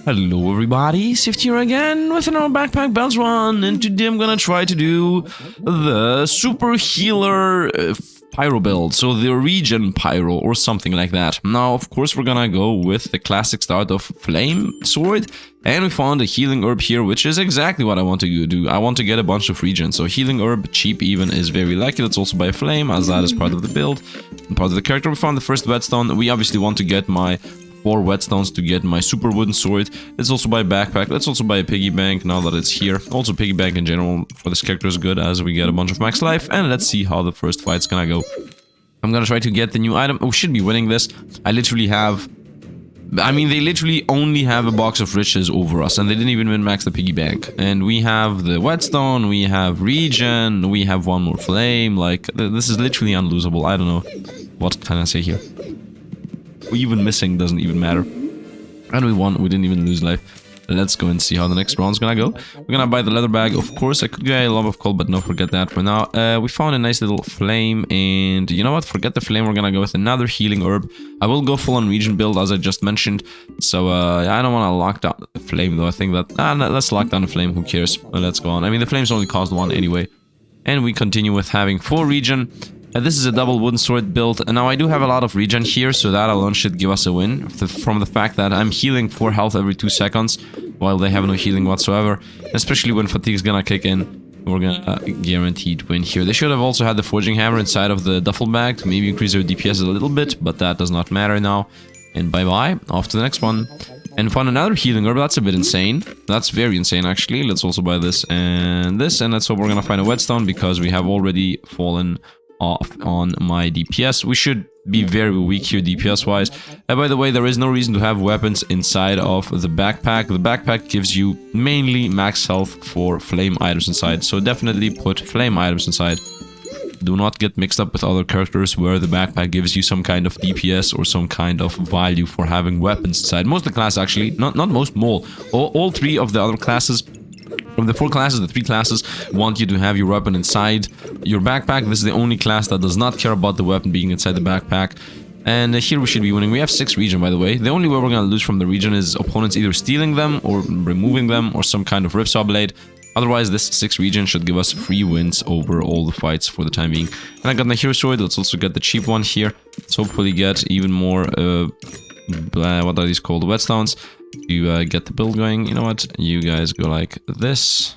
Hello everybody, Sifd here again with another backpack bells run, and today I'm gonna try to do the super healer pyro build, so the Regen pyro or something like that. Now of course we're gonna go with the classic start of flame sword, and we found a healing herb here, which is exactly what I want to do. I want to get a bunch of regen, so healing herb, cheap even, is very lucky. Let's also buy a flame, as that is part of the build and part of the character. We found the first whetstone. We obviously want to get my 4 whetstones to get my super wooden sword. Let's also buy a backpack. Let's also buy a piggy bank now that it's here. Also piggy bank in general for this character is good, as we get a bunch of max life. And let's see how the first fight's gonna go. I'm gonna try to get the new item. We should be winning this. I literally have... I mean, they literally only have a box of riches over us, and they didn't even min-max the piggy bank. And we have the whetstone, we have regen, we have one more flame. Like, this is literally unlosable. I don't know. What can I say here? Even missing doesn't even matter. And we won. We didn't even lose life. Let's go and see how the next round's gonna go. We're gonna buy the leather bag, of course. I could get a love of coal, but no, forget that for now. We found a nice little flame, and you know what? Forget the flame. We're gonna go with another healing herb. I will go full on regen build, as I just mentioned. So I don't want to lock down the flame, though. I think that no, let's lock down the flame. Who cares? Let's go on. I mean, the flames only cost 1 anyway. And we continue with having 4 regen. This is a double wooden sword build, and now I do have a lot of regen here, so that alone should give us a win, from the fact that I'm healing 4 health every 2 seconds, while they have no healing whatsoever, especially when fatigue's gonna kick in. We're gonna guaranteed win here. They should have also had the forging hammer inside of the duffel bag to maybe increase their DPS a little bit, but that does not matter now. And bye-bye, off to the next one. And found another healing herb. That's a bit insane. That's very insane, actually. Let's also buy this, and let's hope we're gonna find a whetstone, because we have already fallen off on my DPS. We should be very weak here DPS wise. By the way, there is no reason to have weapons inside of the backpack. The backpack gives you mainly max health for flame items inside, so definitely put flame items inside. Do not get mixed up with other characters where the backpack gives you some kind of DPS or some kind of value for having weapons inside. Most of the classes, actually, not most, all 3 of the other classes. From the 4 classes, the 3 classes want you to have your weapon inside your backpack. This is the only class that does not care about the weapon being inside the backpack. And here we should be winning. We have 6 regen, by the way. The only way we're going to lose from the regen is opponents either stealing them or removing them or some kind of ripsaw blade. Otherwise, this 6 regen should give us 3 wins over all the fights for the time being. And I got my hero sword. Let's also get the cheap one here. Let's hopefully get even more, what are these called? Whetstones. To get the build going. You know what? You guys go like this.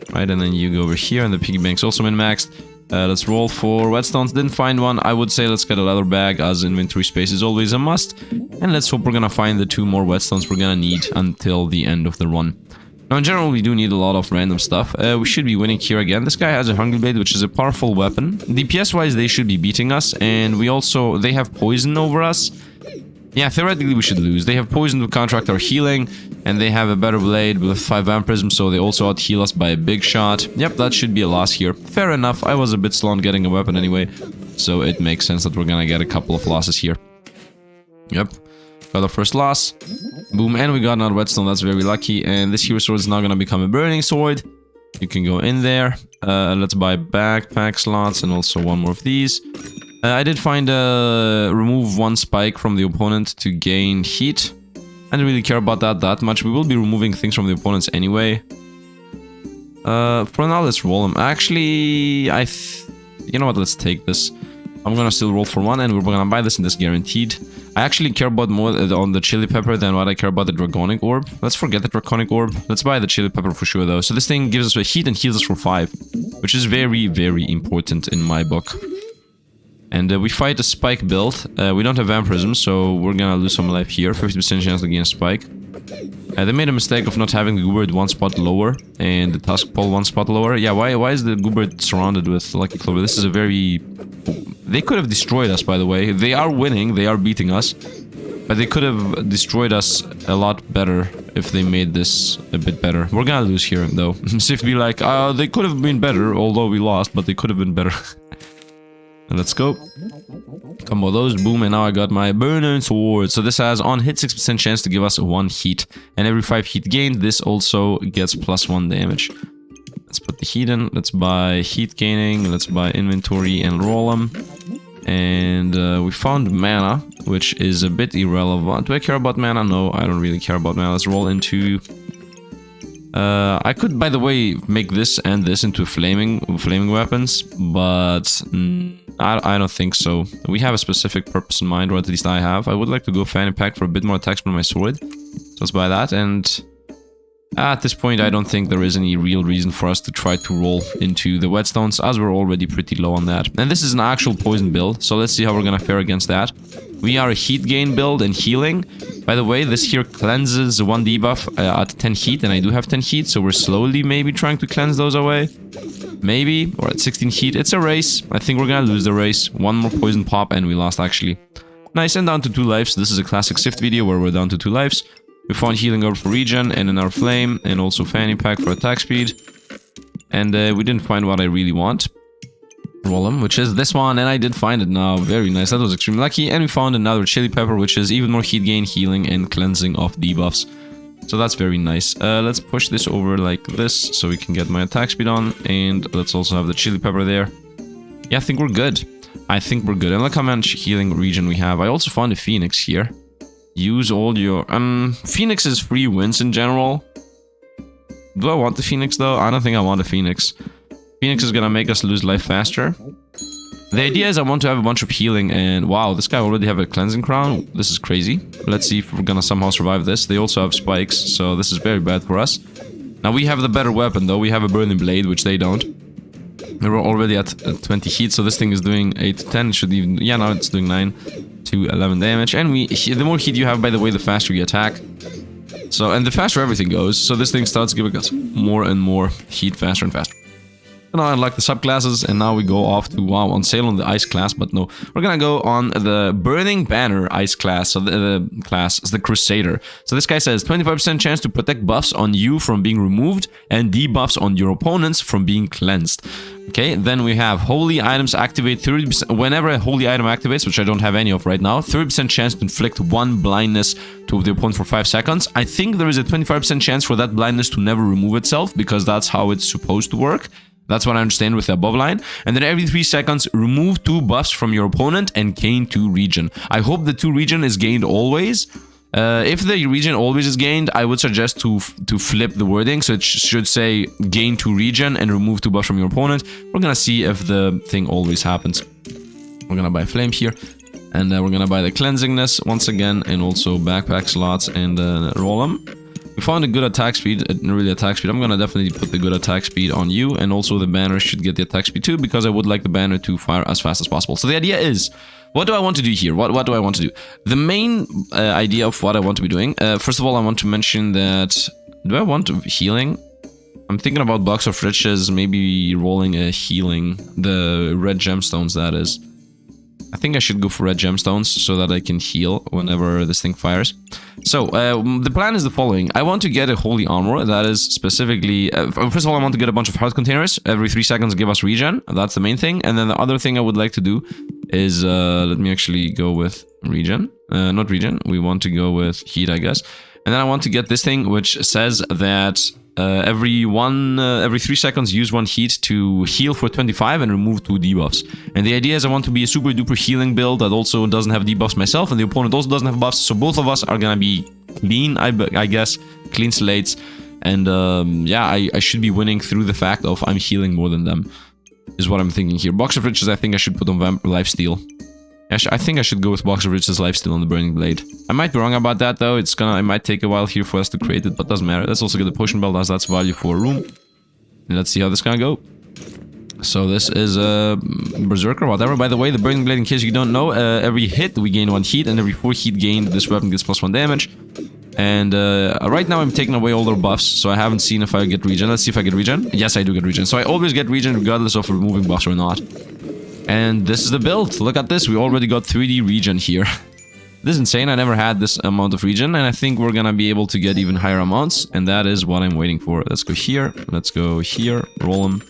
Right, and then you go over here, and the piggy bank's also min-maxed. Let's roll for whetstones. Didn't find one. I would say let's get a leather bag, as inventory space is always a must. And let's hope we're gonna find the 2 more whetstones we're gonna need until the end of the run. Now, in general, we do need a lot of random stuff. We should be winning here again. This guy has a Hungry Blade, which is a powerful weapon. DPS-wise, they should be beating us, and they have poison over us. Yeah, theoretically we should lose. They have poison to counteract our healing, and they have a better blade with 5 vampirism, so they also out-heal us by a big shot. Yep, that should be a loss here. Fair enough, I was a bit slow on getting a weapon anyway, so it makes sense that we're gonna get a couple of losses here. Yep, got our first loss. Boom, and we got another whetstone, that's very lucky, and this hero sword is now gonna become a burning sword. You can go in there. Let's buy backpack slots and also 1 more of these. I did find remove 1 spike from the opponent to gain heat. I didn't really care about that much. We will be removing things from the opponents anyway. For now, let's roll them. Actually, you know what? Let's take this. I'm gonna still roll for 1, and we're gonna buy this, and this guaranteed. I actually care about more on the chili pepper than what I care about the draconic orb. Let's forget the draconic orb. Let's buy the chili pepper for sure, though. So this thing gives us a heat and heals us for 5, which is very, very important in my book. And we fight a spike build. We don't have vampirism, so we're gonna lose some life here. 50% chance to gain a spike. They made a mistake of not having the Goobird 1 spot lower and the Tusk Pole 1 spot lower. Yeah, why is the Goobird surrounded with Lucky Clover? This is a very... They could have destroyed us, by the way. They are winning, they are beating us. But they could have destroyed us a lot better if they made this a bit better. We're gonna lose here, though. Sifd be like, they could have been better, although we lost, but they could have been better. Let's go. Combo those, boom, and now I got my burning sword. So this has on hit 6% chance to give us 1 heat. And every 5 heat gained, this also gets +1 damage. Let's put the heat in. Let's buy heat gaining. Let's buy inventory and roll them. And we found mana, which is a bit irrelevant. Do I care about mana? No, I don't really care about mana. Let's roll into... I could, by the way, make this and this into flaming weapons, but I don't think so. We have a specific purpose in mind, or at least I have. I would like to go fanny pack for a bit more attacks from my sword. So let's buy that, and at this point I don't think there is any real reason for us to try to roll into the whetstones, as we're already pretty low on that. And this is an actual poison build, so let's see how we're gonna fare against that. We are a heat gain build and healing. By the way, this here cleanses 1 debuff at 10 heat, and I do have 10 heat, so we're slowly maybe trying to cleanse those away. Maybe, or at 16 heat. It's a race. I think we're gonna lose the race. 1 more poison pop, and we lost actually. Nice, and down to 2 lives. This is a classic Sifd video where we're down to 2 lives. We found healing herb for regen, and another flame, and also fanny pack for attack speed. And we didn't find what I really want. Roll them, which is this one, and I did find it now. Very nice, that was extremely lucky. And we found another chili pepper, which is even more heat gain, healing, and cleansing of debuffs. So that's very nice. Let's push this over like this, so we can get my attack speed on. And let's also have the chili pepper there. Yeah, I think we're good. I think we're good. And look how much healing regen we have. I also found a phoenix here. Use all your... Phoenix is free wins in general. Do I want the phoenix though? I don't think I want a phoenix. Phoenix is gonna make us lose life faster. The idea is I want to have a bunch of healing, and wow, this guy already have a cleansing crown. This is crazy. Let's see if we're gonna somehow survive this. They also have spikes, so this is very bad for us. Now we have the better weapon though. We have a burning blade, which they don't. We're already at 20 heat, so this thing is doing 8 to 10. It should even... yeah, now it's doing 9 to 11 damage. And the more heat you have, by the way, the faster you attack. So, and the faster everything goes, so this thing starts giving us more and more heat faster and faster. And I unlock the subclasses, and now we go off to, wow, on sale on the ice class, but no. We're gonna go on the burning banner ice class, so the class is the crusader. So this guy says 25% chance to protect buffs on you from being removed, and debuffs on your opponents from being cleansed. Okay, then we have holy items activate 30%, whenever a holy item activates, which I don't have any of right now, 30% chance to inflict 1 blindness to the opponent for 5 seconds. I think there is a 25% chance for that blindness to never remove itself, because that's how it's supposed to work. That's what I understand with the above line. And then every 3 seconds, remove 2 buffs from your opponent and gain 2 regen. I hope the 2 regen is gained always. If the regen always is gained, I would suggest to flip the wording. So it should say gain 2 regen and remove 2 buffs from your opponent. We're gonna see if the thing always happens. We're gonna buy flame here. And we're gonna buy the cleansingness once again. And also backpack slots and roll them. We found a good attack speed, really attack speed. I'm gonna definitely put the good attack speed on you, and also the banner should get the attack speed too, because I would like the banner to fire as fast as possible. So the idea is, what do I want to do here? What do I want to do? The main idea of what I want to be doing, first of all, I want to mention that, do I want healing? I'm thinking about Box of Riches, maybe rolling a healing, the red gemstones that is. I think I should go for red gemstones so that I can heal whenever this thing fires. So, the plan is the following. I want to get a holy armor that is specifically... first of all, I want to get a bunch of heart containers. Every 3 seconds give us regen. That's the main thing. And then the other thing I would like to do is... let me actually go with regen. Not regen. We want to go with heat, I guess. And then I want to get this thing which says that... every 3 seconds use 1 heat to heal for 25 and remove 2 debuffs. And the idea is I want to be a super duper healing build that also doesn't have debuffs myself, and the opponent also doesn't have buffs, so both of us are gonna be clean, I guess, clean slates. And yeah, I should be winning through the fact of I'm healing more than them, is what I'm thinking here. Box of Riches I think I should put on Lifesteal. I think I should go with Box of Riches Lifesteal on the Burning Blade. I might be wrong about that though. It might take a while here for us to create it, but doesn't matter. Let's also get the potion belt, as that's value for a room. And let's see how this is gonna go. So this is a Berserker, whatever. By the way, the Burning Blade, in case you don't know, every hit we gain 1 heat, and every 4 heat gained, this weapon gets +1 damage. And right now I'm taking away all their buffs, so I haven't seen if I get regen. Let's see if I get regen. Yes, I do get regen. So I always get regen regardless of removing buffs or not. And this is the build. Look at this. We already got 3D regen here. This is insane. I never had this amount of regen, and I think we're gonna be able to get even higher amounts, and that is what I'm waiting for. Let's go here. Let's go here. Roll them.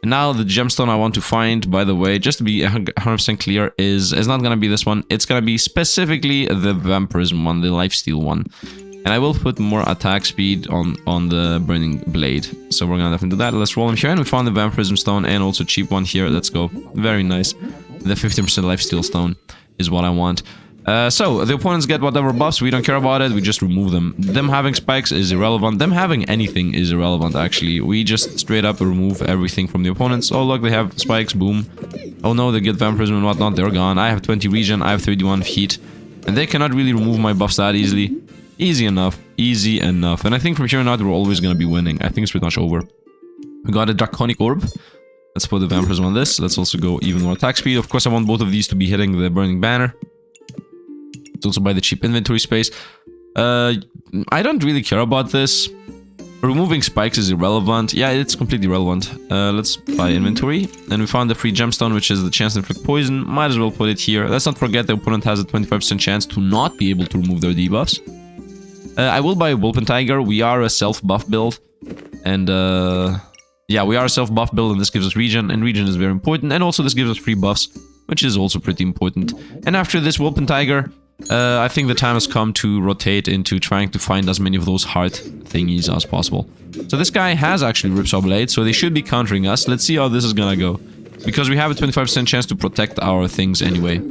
And now the gemstone I want to find, by the way, just to be 100% clear, is not gonna be this one. It's gonna be specifically the Vampirism one, the Lifesteal one. And I will put more attack speed on the Burning Blade. So we're gonna definitely do that. Let's roll him here. And we found the Vampirism Stone and also cheap one here. Let's go. Very nice. The 15% lifesteal stone is what I want. So, the opponents get whatever buffs, we don't care about it, we just remove them. Them having spikes is irrelevant, them having anything is irrelevant actually. We just straight up remove everything from the opponents. Oh look, they have spikes, boom. Oh no, they get vampirism and whatnot, they're gone. I have 20 regen, I have 31 heat. And they cannot really remove my buffs that easily. Easy enough, easy enough. And I think from here on out we're always gonna be winning. I think it's pretty much over. We got a draconic orb. Let's put the vampirism on this. Let's also go even more attack speed. Of course I want both of these to be hitting the burning banner. Also buy the cheap inventory space. I don't really care about this. Removing spikes is irrelevant. Yeah, it's completely irrelevant. Let's buy inventory. And we found the free gemstone, which is the chance to inflict poison. Might as well put it here. Let's not forget the opponent has a 25% chance to not be able to remove their debuffs. I will buy a Wolfen Tiger. We are a self-buff build. And yeah, we are a self-buff build and this gives us regen. And regen is very important. And also this gives us free buffs, which is also pretty important. And after this Wolfen Tiger, I think the time has come to rotate into trying to find as many of those heart thingies as possible. So this guy has actually Ripsaw Blade, so they should be countering us. Let's see how this is gonna go. Because we have a 25% chance to protect our things anyway.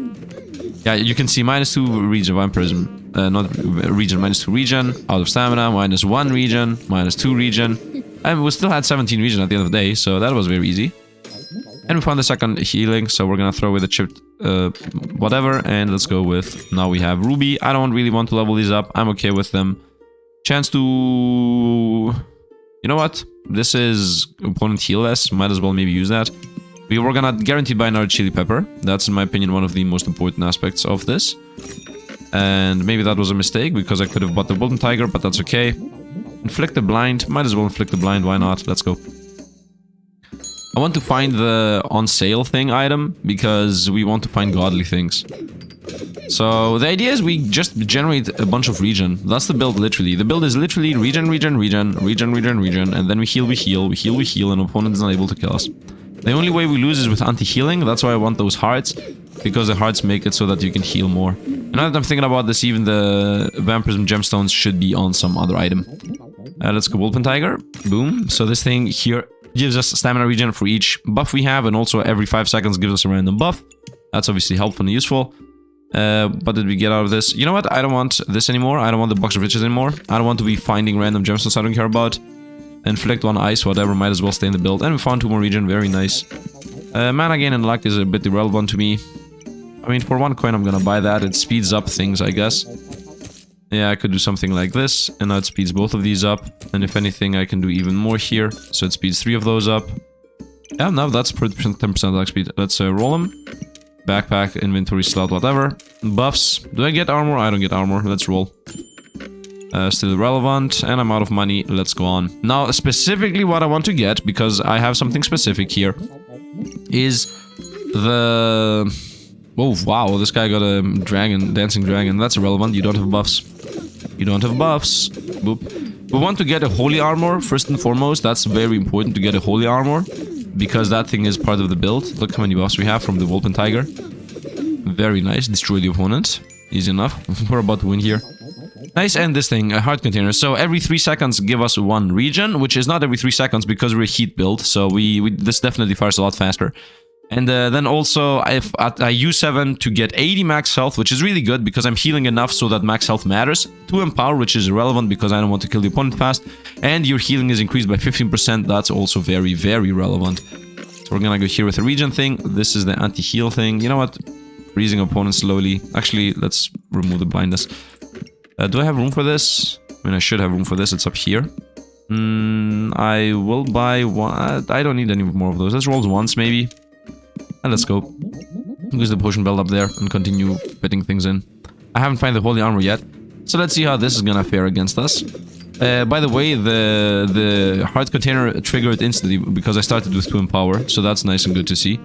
Yeah, you can see -2 regen vampirism. Not regen, -2 regen. Out of stamina, -1 regen, -2 regen. And we still had 17 regen at the end of the day, so that was very easy. And we found the second healing, so we're gonna throw away the chipped whatever, and let's go with, now we have Ruby. I don't really want to level these up, I'm okay with them. Chance to... You know what? This is opponent heal less, might as well maybe use that. We were gonna guaranteed buy another chili pepper. That's in my opinion one of the most important aspects of this. And maybe that was a mistake, because I could have bought the Wolfen Tiger, but that's okay. Inflict the blind, might as well inflict the blind, why not? Let's go. I want to find the on sale thing item because we want to find godly things. So the idea is we just generate a bunch of regen. That's the build literally. The build is literally regen, regen, regen, regen, regen, regen, and then we heal, we heal, we heal, we heal, and opponent is not able to kill us. The only way we lose is with anti-healing. That's why I want those hearts, because the hearts make it so that you can heal more. And now that I'm thinking about this, even the vampirism gemstones should be on some other item. Let's go Wolfen Tiger. Boom. So this thing here gives us stamina regen for each buff we have, and also every 5 seconds gives us a random buff. That's obviously helpful and useful. What did we get out of this? You know what? I don't want this anymore. I don't want the box of riches anymore. I don't want to be finding random gemstones I don't care about. Inflict 1 ice, whatever, might as well stay in the build. And we found 2 more regen, very nice. Mana gain and luck is a bit irrelevant to me. I mean, for 1 coin I'm gonna buy that. It speeds up things, I guess. Yeah, I could do something like this, and now it speeds both of these up. And if anything, I can do even more here, so it speeds 3 of those up. Yeah, now that's 10% attack speed. Let's roll them. Backpack, inventory slot, whatever. Buffs. Do I get armor? I don't get armor. Let's roll. Still relevant, and I'm out of money. Let's go on. Now, specifically what I want to get, because I have something specific here, is the... Oh, wow, this guy got a dragon, dancing dragon. That's irrelevant. You don't have buffs. You don't have buffs. Boop. We want to get a holy armor, first and foremost. That's very important to get a holy armor, because that thing is part of the build. Look how many buffs we have from the Wolfen Tiger. Very nice. Destroy the opponent. Easy enough. We're about to win here. Nice, and this thing, a heart container. So every 3 seconds give us 1 regen, which is not every 3 seconds because we're a heat build. So this definitely fires a lot faster. And then also, I use 7 to get 80 max health, which is really good because I'm healing enough so that max health matters. 2 empower, which is irrelevant because I don't want to kill the opponent fast. And your healing is increased by 15%. That's also very, very relevant. So we're gonna go here with the regen thing. This is the anti-heal thing. You know what? Freezing opponents slowly. Actually, let's remove the blindness. Do I have room for this? I mean, I should have room for this. It's up here. I will buy 1. I don't need any more of those. Let's roll once, maybe. And let's go. Use the potion belt up there and continue fitting things in. I haven't found the holy armor yet, so let's see how this is gonna fare against us. By the way, the heart container triggered instantly because I started with 2 empower, so that's nice and good to see.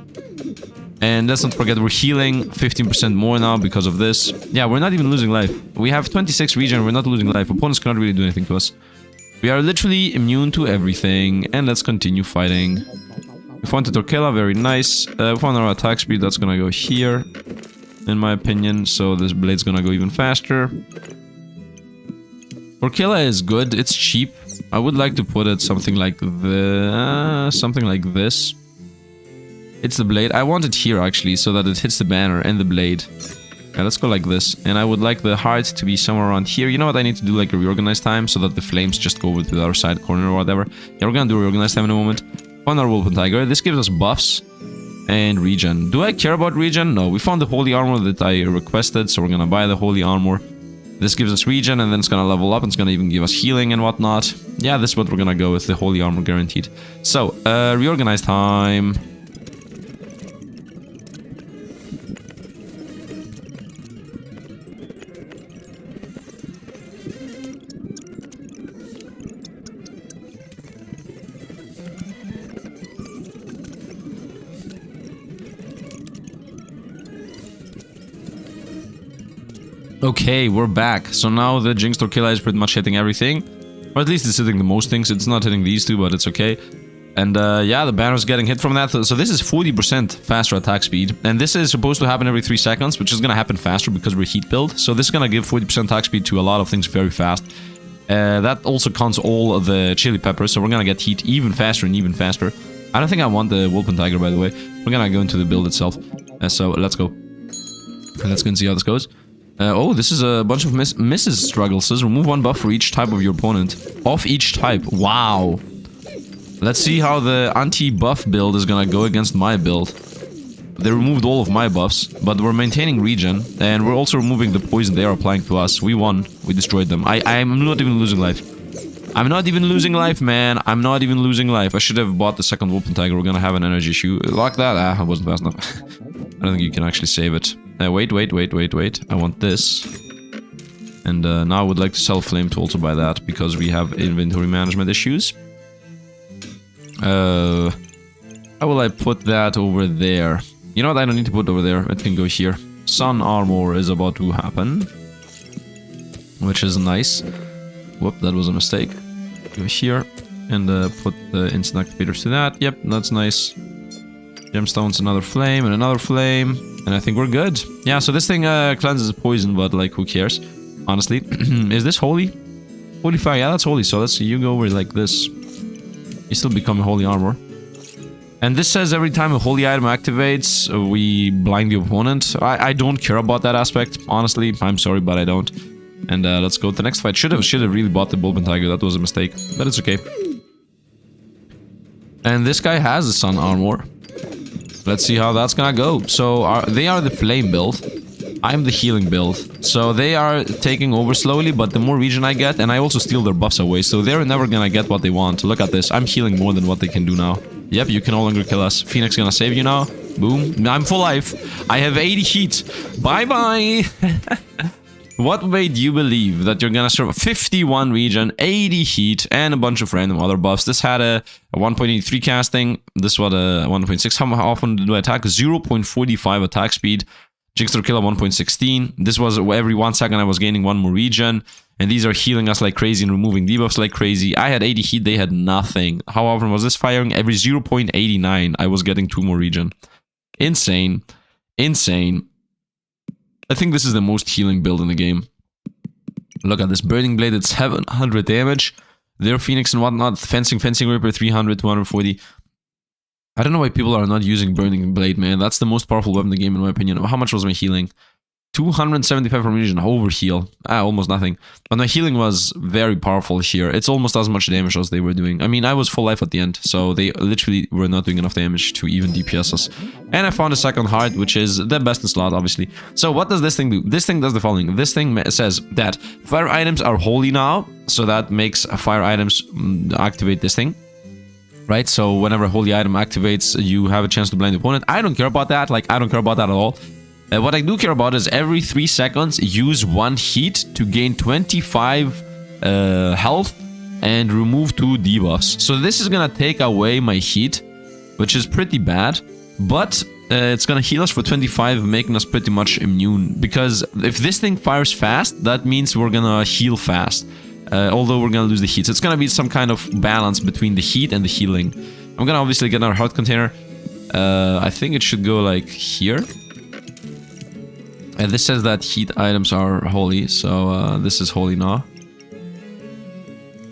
And let's not forget we're healing 15% more now because of this. Yeah, we're not even losing life. We have 26 regen, we're not losing life. Opponents cannot really do anything to us. We are literally immune to everything, and let's continue fighting. We found the Torquella, very nice. We found our attack speed, that's gonna go here, in my opinion, so this blade's gonna go even faster. Torquella is good, it's cheap. I would like to put it something like this. It's the blade. I want it here, actually, so that it hits the banner and the blade. Yeah, let's go like this. And I would like the heart to be somewhere around here. You know what? I need to do like a reorganize time so that the flames just go over to the other side corner or whatever. Yeah, we're gonna do a reorganize time in a moment. Found our wolf and tiger. This gives us buffs and regen. Do I care about regen? No. We found the holy armor that I requested, so we're gonna buy the holy armor. This gives us regen, and then it's gonna level up, and it's gonna even give us healing and whatnot. Yeah, this is what we're gonna go with, the holy armor guaranteed. So, reorganize time. Okay, we're back. So now the Jinx Torquilla is pretty much hitting everything. Or at least it's hitting the most things. It's not hitting these two, but it's okay. And yeah, the banner's getting hit from that. So this is 40% faster attack speed. And this is supposed to happen every 3 seconds, which is going to happen faster because we're heat build. So this is going to give 40% attack speed to a lot of things very fast. That also counts all of the chili peppers. So we're going to get heat even faster and even faster. I don't think I want the Wolf and Tiger, by the way. We're going to go into the build itself. So let's go. Let's go and see how this goes. Oh, this is a bunch of misses struggle. Says remove 1 buff for each type of your opponent. Off each type. Wow. Let's see how the anti-buff build is gonna go against my build. They removed all of my buffs, but we're maintaining regen, and we're also removing the poison they are applying to us. We won. We destroyed them. I'm not even losing life. I'm not even losing life, man. I'm not even losing life. I should have bought the second Wolf and Tiger. We're gonna have an energy issue. Lock that. Ah, I wasn't fast enough. I don't think you can actually save it. Wait. I want this. And now I would like to sell Flame to also buy that, because we have inventory management issues. How will I put that over there? You know what? I don't need to put it over there. It can go here. Sun armor is about to happen, which is nice. Whoop, that was a mistake. Go here and put the instant activators to that. Yep, that's nice. Gemstones, another flame, and another flame. And I think we're good. Yeah, so this thing cleanses poison, but like, who cares? Honestly. Is this holy? Holy fire, yeah, that's holy. So let's see, you go over like this. You still become a holy armor. And this says every time a holy item activates, we blind the opponent. I don't care about that aspect, honestly. I'm sorry, but I don't. And let's go to the next fight. Should have really bought the Bulb and Tiger. That was a mistake, but it's okay. And this guy has the sun armor. Let's see how that's gonna go. So they are the flame build. I'm the healing build. So they are taking over slowly, but the more regen I get, and I also steal their buffs away, so they're never gonna get what they want. Look at this. I'm healing more than what they can do now. Yep, you can no longer kill us. Phoenix gonna save you now. Boom. I'm full life. I have 80 heat. Bye-bye. What made you believe that you're gonna survive? 51 regen, 80 heat, and a bunch of random other buffs. This had a 1.83 casting. This was a 1.6. How often do I attack? 0.45 attack speed. Jinx Torquilla 1.16. This was every 1 second I was gaining 1 more regen. And these are healing us like crazy and removing debuffs like crazy. I had 80 heat, they had nothing. How often was this firing? Every 0.89 I was getting 2 more regen. Insane. Insane. I think this is the most healing build in the game. Look at this. Burning Blade at 700 damage. Their Phoenix and whatnot. Fencing Ripper 300, 240. I don't know why people are not using Burning Blade, man. That's the most powerful weapon in the game, in my opinion. How much was my healing? 275 from regen, over heal. Almost nothing. But my healing was very powerful here. It's almost as much damage as they were doing. I mean, I was full life at the end, so they literally were not doing enough damage to even DPS us. And I found a second heart, which is the best in slot, obviously. So what does this thing do? This thing does the following. This thing says that fire items are holy now, so that makes fire items activate this thing. Right, so whenever a holy item activates, you have a chance to blind the opponent. I don't care about that. Like, I don't care about that at all. What I do care about is every 3 seconds, use 1 heat to gain 25 health and remove 2 debuffs. So this is gonna take away my heat, which is pretty bad. But it's gonna heal us for 25, making us pretty much immune. Because if this thing fires fast, that means we're gonna heal fast. Although we're gonna lose the heat. So it's gonna be some kind of balance between the heat and the healing. I'm gonna obviously get another heart container. I think it should go like here. And this says that heat items are holy, so this is holy now.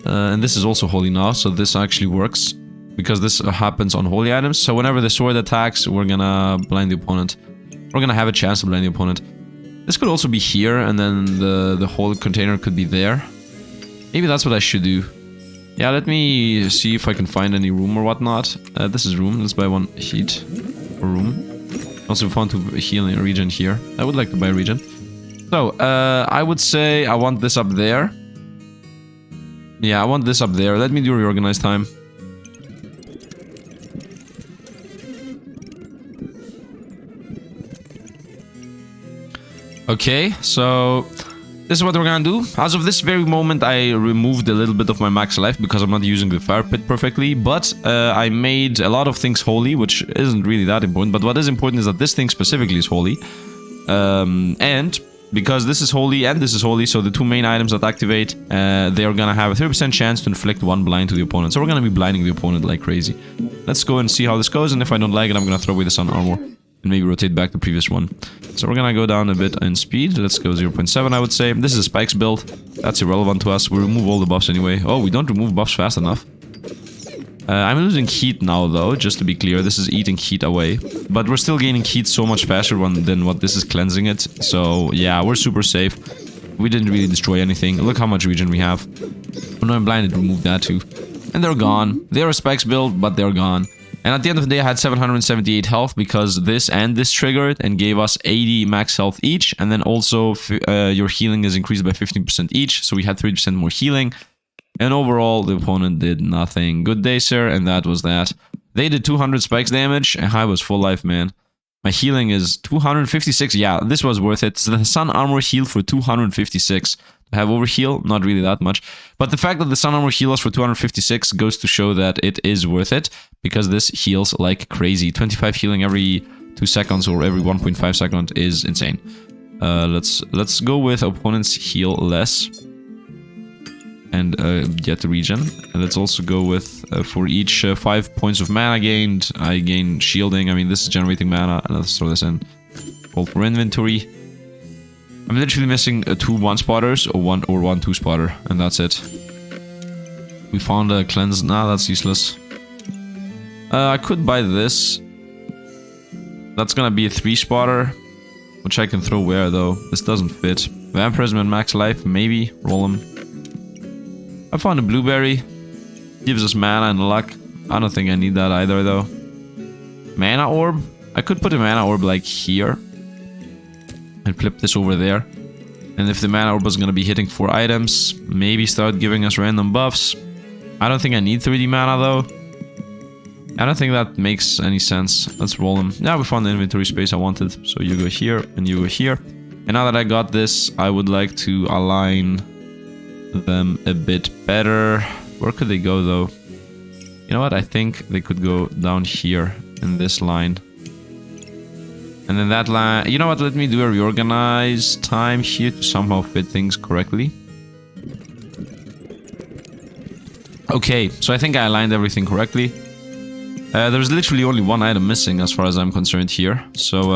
And this is also holy now, so this actually works. because this happens on holy items. So whenever the sword attacks, we're gonna blind the opponent. We're gonna have a chance to blind the opponent. This could also be here, and then the whole container could be there. Maybe that's what I should do. Yeah, let me see if I can find any room or whatnot. This is room. Let's buy one heat or room. Also found to heal in a region here. I would like to buy a region. So, I would say I want this up there. Yeah, I want this up there. Let me do reorganize time. Okay, so this is what we're gonna do. As of this very moment, I removed a little bit of my max life because I'm not using the fire pit perfectly, but I made a lot of things holy, which isn't really that important, but what is important is that this thing specifically is holy. And because this is holy and this is holy, so the two main items that activate, they are gonna have a 30% chance to inflict one blind to the opponent. So we're gonna be blinding the opponent like crazy. Let's go and see how this goes, and if I don't like it, I'm gonna throw away the sun armor. And maybe rotate back the previous one. So we're gonna go down a bit in speed. Let's go 0.7, I would say. This is a spikes build. That's irrelevant to us. We remove all the buffs anyway. Oh, we don't remove buffs fast enough. I'm losing heat now, though, just to be clear. This is eating heat away. But we're still gaining heat so much faster than what this is cleansing it. So, yeah, we're super safe. We didn't really destroy anything. Look how much regen we have. Oh, no, I'm blinded. Remove that, too. And they're gone. They're a spikes build, but they're gone. And at the end of the day, I had 778 health because this and this triggered and gave us 80 max health each. And then also your healing is increased by 15% each. So we had 30% more healing. And overall, the opponent did nothing. Good day, sir. And that was that. They did 200 spikes damage and I was full life, man. My healing is 256. Yeah, this was worth it. So the sun armor healed for 256. I have overheal, not really that much. But the fact that the sun armor heals us for 256 goes to show that it is worth it. Because this heals like crazy. 25 healing every 2 seconds or every 1.5 seconds is insane. Let's go with opponents heal less. And get the regen. And let's also go with, for each 5 points of mana gained, I gain shielding. I mean, this is generating mana. And let's throw this in. Hold for inventory. I'm literally missing 2 1-spotters or one 2-spotter. And that's it. We found a cleanse. Nah, that's useless. I could buy this. That's gonna be a 3-spotter. Which I can throw where, though. This doesn't fit. Vampirism and max life, maybe. Roll them. I found a blueberry. Gives us mana and luck. I don't think I need that either, though. Mana orb? I could put a mana orb like here. And flip this over there. And if the mana orb was gonna be hitting 4 items, maybe start giving us random buffs. I don't think I need 3D mana, though. I don't think that makes any sense. Let's roll them. Now we found the inventory space I wanted. So you go here and you go here. And now that I got this, I would like to align them a bit better. Where could they go, though? You know what? I think they could go down here in this line. And then that line... You know what? Let me do a reorganize time here to somehow fit things correctly. Okay, so I think I aligned everything correctly. There's literally only one item missing as far as I'm concerned here. So,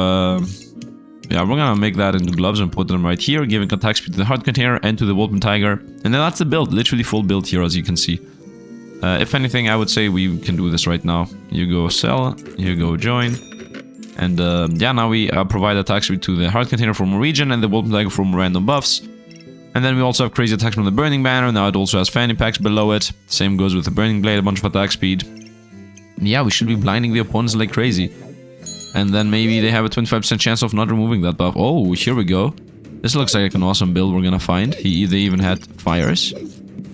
yeah, we're gonna make that into gloves and put them right here, giving attack speed to the heart container and to the Wolfman Tiger. And then that's the build, literally full build here, as you can see. If anything, I would say we can do this right now. You go sell, you go join. And yeah, now we provide attack speed to the heart container for more regen and the Wolfman Tiger for more random buffs. And then we also have crazy attacks from the Burning Banner. Now it also has fanny packs below it. Same goes with the Burning Blade, a bunch of attack speed. Yeah, we should be blinding the opponents like crazy. And then maybe they have a 25% chance of not removing that buff. Oh, here we go. This looks like an awesome build we're gonna find. They even had fires.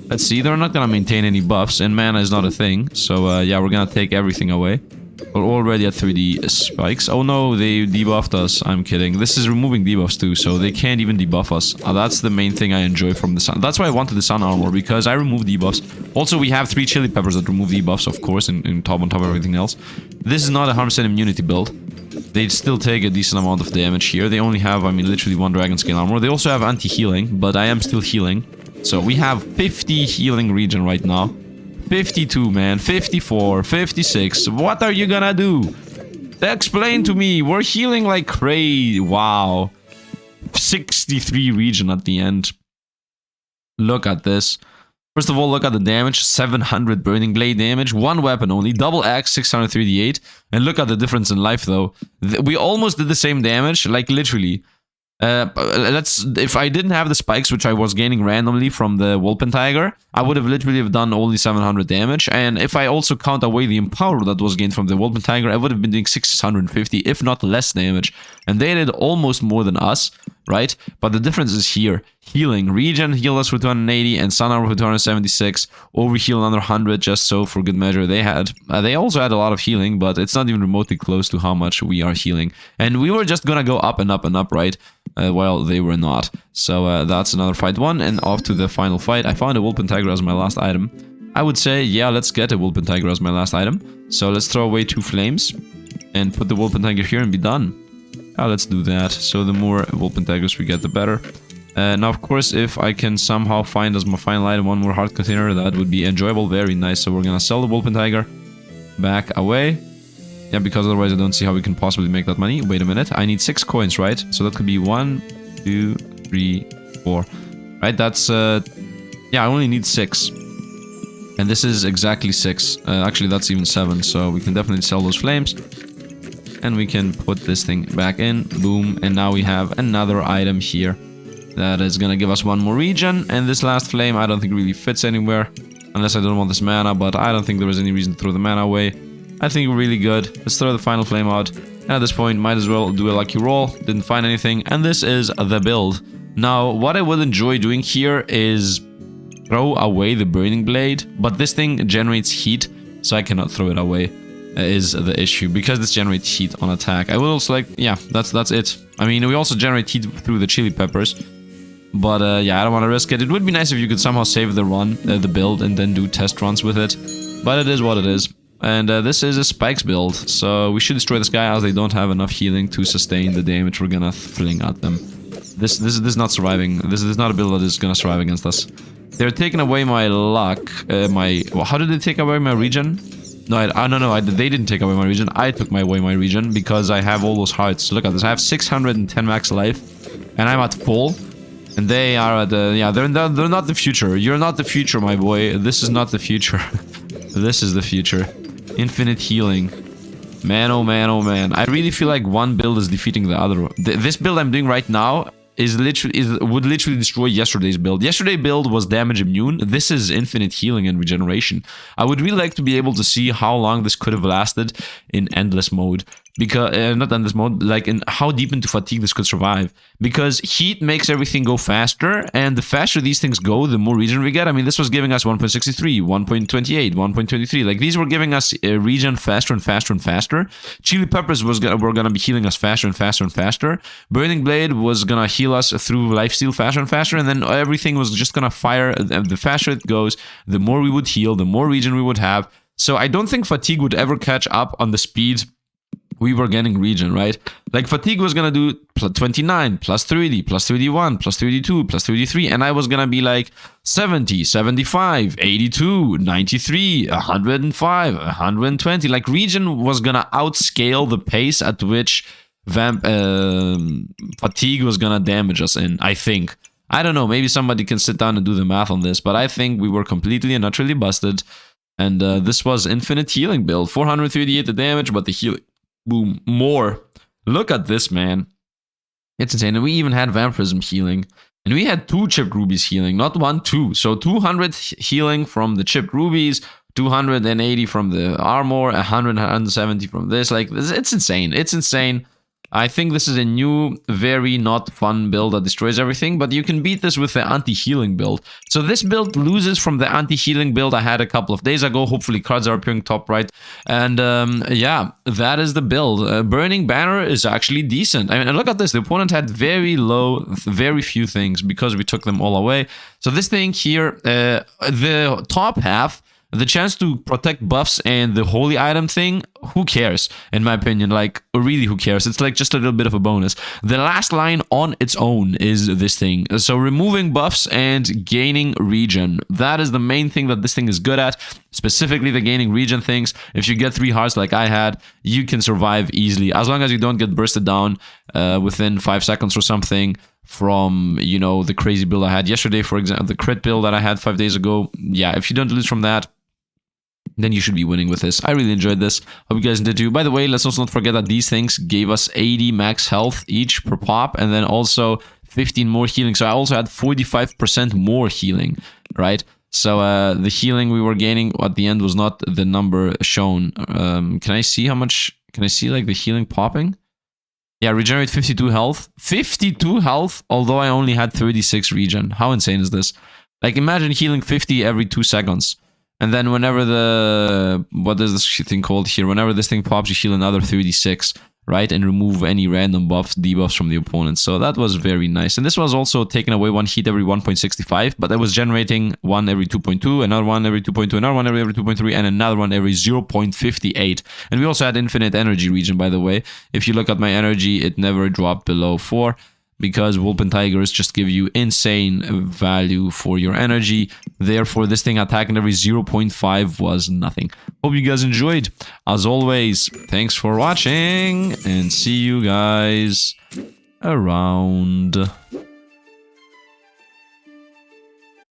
Let's see, they're not gonna maintain any buffs, and mana is not a thing. So, yeah, we're gonna take everything away. We're already at 3D spikes. Oh no, they debuffed us. I'm kidding. This is removing debuffs too, so they can't even debuff us. That's the main thing I enjoy from the sun. That's why I wanted the sun armor, because I remove debuffs. Also, we have 3 chili peppers that remove debuffs, of course, on top of everything else. This is not a 100% immunity build. They still take a decent amount of damage here. They only have, I mean, literally 1 dragon scale armor. They also have anti-healing, but I am still healing. So we have 50 healing regen right now. 52, man. 54, 56. What are you gonna do? Explain to me. We're healing like crazy. Wow. 63 regen at the end. Look at this. First of all, look at the damage. 700 Burning Blade damage. One weapon only. Double axe, 638. And look at the difference in life, though. We almost did the same damage, like literally. If I didn't have the spikes, which I was gaining randomly from the Wolpen Tiger, I would have literally have done only 700 damage. And if I also count away the Empower that was gained from the Wolpen Tiger, I would have been doing 650, if not less damage. And they did almost more than us, right? But the difference is here. Healing. Regen healed us for 280 and Sun Armor for 276. Overheal another 100 just so for good measure. They also had a lot of healing, but it's not even remotely close to how much we are healing. And we were just gonna go up and up and up, right? While they were not. So that's another fight one, and off to the final fight. I found a Wolpen Tiger as my last item. I would say, yeah, let's get a Wolpen Tiger as my last item. So let's throw away 2 flames and put the Wolpen Tiger here and be done. Let's do that. So the more Wolpen Tigers we get, the better. Now, of course, if I can somehow find as my final item one more heart container, that would be enjoyable. Very nice. So we're gonna sell the Wolpen Tiger. Back away. Yeah, because otherwise I don't see how we can possibly make that money. Wait a minute. I need 6 coins, right? So that could be 1, 2, 3, 4. Right? That's, yeah, I only need 6. And this is exactly 6. Actually, that's even 7. So we can definitely sell those flames. And we can put this thing back in. Boom. And now we have another item here. That is going to give us 1 more regen. And this last flame, I don't think really fits anywhere. Unless I don't want this mana. But I don't think there was any reason to throw the mana away. I think we're really good. Let's throw the final flame out. And at this point, might as well do a lucky roll. Didn't find anything. And this is the build. Now, what I would enjoy doing here is throw away the Burning Blade. But this thing generates heat, so I cannot throw it away, is the issue. Because this generates heat on attack. I will also like, yeah, that's it. I mean, we also generate heat through the chili peppers. But yeah, I don't want to risk it. It would be nice if you could somehow save the run, the build, and then do test runs with it. But it is what it is. And this is a spikes build, so we should destroy this guy as they don't have enough healing to sustain the damage we're gonna fling at them. This is not surviving. This is not a build that is gonna survive against us. They're taking away my luck. Well, how did they take away my regen? No, they didn't take away my regen. I took away my regen because I have all those hearts. Look at this. I have 610 max life, and I'm at full. And they are at the, yeah, they're not the future. You're not the future, my boy. This is not the future. This is the future. Infinite healing. Man, oh man, oh man. I really feel like one build is defeating the other. This build I'm doing right now would literally destroy yesterday's build. Yesterday's build was damage immune. This is infinite healing and regeneration. I would really like to be able to see how long this could have lasted in endless mode. Because not endless mode, like in how deep into fatigue this could survive. Because heat makes everything go faster, and the faster these things go, the more regen we get. I mean, this was giving us 1.63, 1.28, 1.23. Like these were giving us regen faster and faster and faster. Chili peppers were gonna be healing us faster and faster and faster. Burning Blade was gonna heal us through lifesteal faster and faster, and then everything was just gonna fire. The faster it goes, the more we would heal, the more regen we would have. So I don't think fatigue would ever catch up on the speed we were getting regen, right? Like fatigue was gonna do plus 29, plus 30, plus 31, plus 32, plus 33, and I was gonna be like 70, 75, 82, 93, 105, 120. Like regen was gonna outscale the pace at which fatigue was gonna damage us in, I think. I don't know, maybe somebody can sit down and do the math on this, but I think we were completely and utterly busted. And this was infinite healing build. 438 the damage, but the healing, boom, more. Look at this, man. It's insane. And we even had vampirism healing. And we had 2 chipped rubies healing, not 1, 2. So 200 healing from the chipped rubies, 280 from the armor, 170 from this. Like, it's insane. It's insane. I think this is a new, very not fun build that destroys everything, but you can beat this with the anti-healing build. So this build loses from the anti-healing build I had a couple of days ago. Hopefully cards are appearing top right. And yeah, that is the build. Burning Banner is actually decent. I mean, look at this. The opponent had very low, very few things because we took them all away. So this thing here, the top half, the chance to protect buffs and the holy item thing, who cares? In my opinion, like, really, who cares? It's like just a little bit of a bonus. The last line on its own is this thing. So removing buffs and gaining regen. That is the main thing that this thing is good at. Specifically the gaining regen things. If you get 3 hearts like I had, you can survive easily. As long as you don't get bursted down within 5 seconds or something from, you know, the crazy build I had yesterday, for example, the crit build that I had 5 days ago. Yeah, if you don't lose from that, then you should be winning with this. I really enjoyed this. Hope you guys did too. By the way, let's also not forget that these things gave us 80 max health each per pop, and then also 15 more healing. So I also had 45% more healing, right? So the healing we were gaining at the end was not the number shown. Can I see how much? Can I see like the healing popping? Yeah, regenerate 52 health. 52 health, although I only had 36 regen. How insane is this? Like, imagine healing 50 every 2 seconds. And then whenever the... What is this thing called here? Whenever this thing pops, you heal another 36, right? And remove any random buffs, debuffs from the opponent. So that was very nice. And this was also taking away 1 hit every 1.65, but I was generating 1 every 2.2, another 1 every 2.2, another 1 every 2.3, and another 1 every 0.58. And we also had infinite energy regen, by the way. If you look at my energy, it never dropped below 4. Because Wolf and Tigers just give you insane value for your energy. Therefore, this thing attacking every 0.5 was nothing. Hope you guys enjoyed. As always, thanks for watching, and see you guys around.